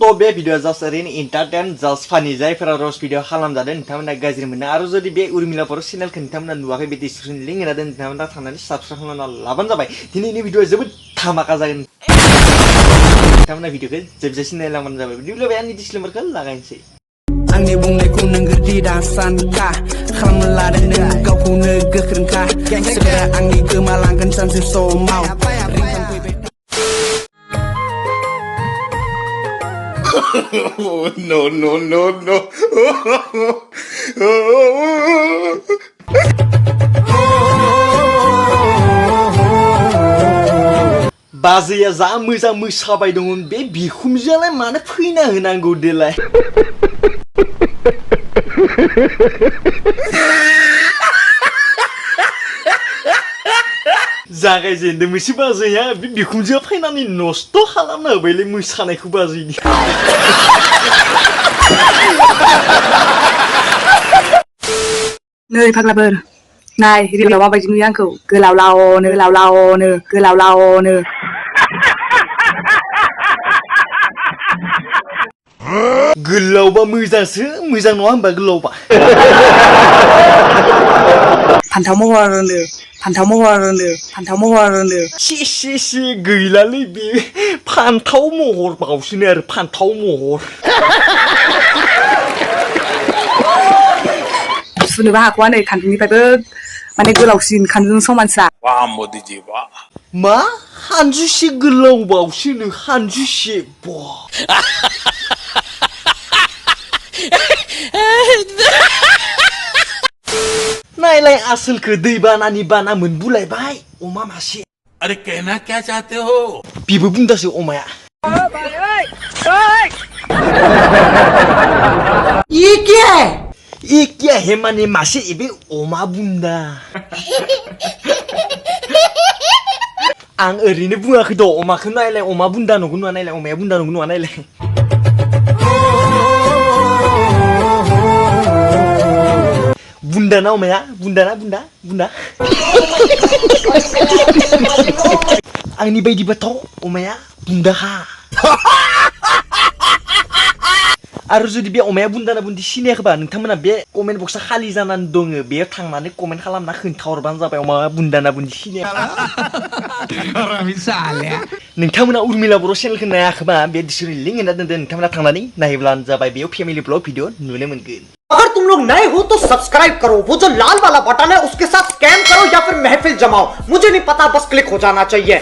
तो बे video just ओरैनो एन्टारटेन जास्ट फानि जायफोरा रस भिडिअ खालामजादों नोंथांमोना गाज्रि मोनो आरो जुदि बे उर्मिला बर' चेनेलखौ नोंथांमोना नुवाखै बे डिसक्रिपसन लिंक होना दोन नोंथांमोना थांनानै साबस्क्राइब खालामना लाबानो जाबाय दिनैनि भिडिअ जोबोद धामाका जागोन नोंथांमोना भिडिअखौ जोबजासिम नायलांबानो जाबाय बिदिब्ला बे आंनि डिसक्लेमारखौ लागायनोसै आंनि बुंनायखौ नों गोदै दासानखा खालामनो लादों नों गावखौनो गोख्रोंखा सोरबा आंनि गोमालांगोन सानसे समाव No, no, no, no. बाजैया जा मोजां मोसाबाय दंमोन बे बिखुमजोआलाय मानो फैना होनांगौ देलाय जागायजेनदों मोनसे बाजैया बे बिखुमजोआ फैनानै नस्थ' खालामना होबायलै मोसानायखौ बाजैनि नै फाग्लाफोर नाय रिलाव माबायदि नुयो आंखौ गोलावलावनो गोलावबा मोजांसो मोजां नङा होनबा गोलावबा फान्थाव महर होनो सि गैलालै बे फान्थाव महर बावसोनो आरो फान्थाव महर सुनोबो हाख'वा नै खानजुंनिफ्रायबो माने गोलावसिन खानजुं समानसा वाह मोदी जी वाह मा हानजुसे गोलाव बावसोनो हानजुसे बा नायलाय आसोलखौ दैबानानि बाना मोनबुलायबाय अमा मासे अरे कहना क्या चाहते हो बिबो बुंदासो अमाया ये क्या है माने मासे एबे अमा बुन्दा आं ओरैनो बुङाखै द अमाखौ नायलाय अमा बुन्दा नंगौ नङा नायलाय अमाया बुन्दा नंगौ नङा नायलाय बुन्दा ना अमाया बुन्दा ना बुन्दा आंनि बायदिबाथ' अमाया बुन्दाखा आरो जुदि बे अमाया बुन्दा ना बुन्दि सिनायाखैबा नोंथांमोना बे कमेन्ट बक्सआ खालि जानानै दङ बेयाव थांनानै कमेन्ट खालामना खोन्थाहरबानो जाबाय अमाया बुन्दा ना बुन्दि सिनायाखै नोंथांमोना उर्मिला बर' चेनेलखौ नायाखैबा बे डिसक्रिपसन लिंक होना दोनदों नोंथांमोना थांनानै नायब्लानो जाबाय बेयाव फेमिलि ब्लग भिडिअ नुनो मोनगोन अगर तुम लोग नए हो तो सब्सक्राइब करो वो जो लाल वाला बटन है उसके साथ स्कैम करो या फिर महफिल जमाओ मुझे नहीं पता बस क्लिक हो जाना चाहिए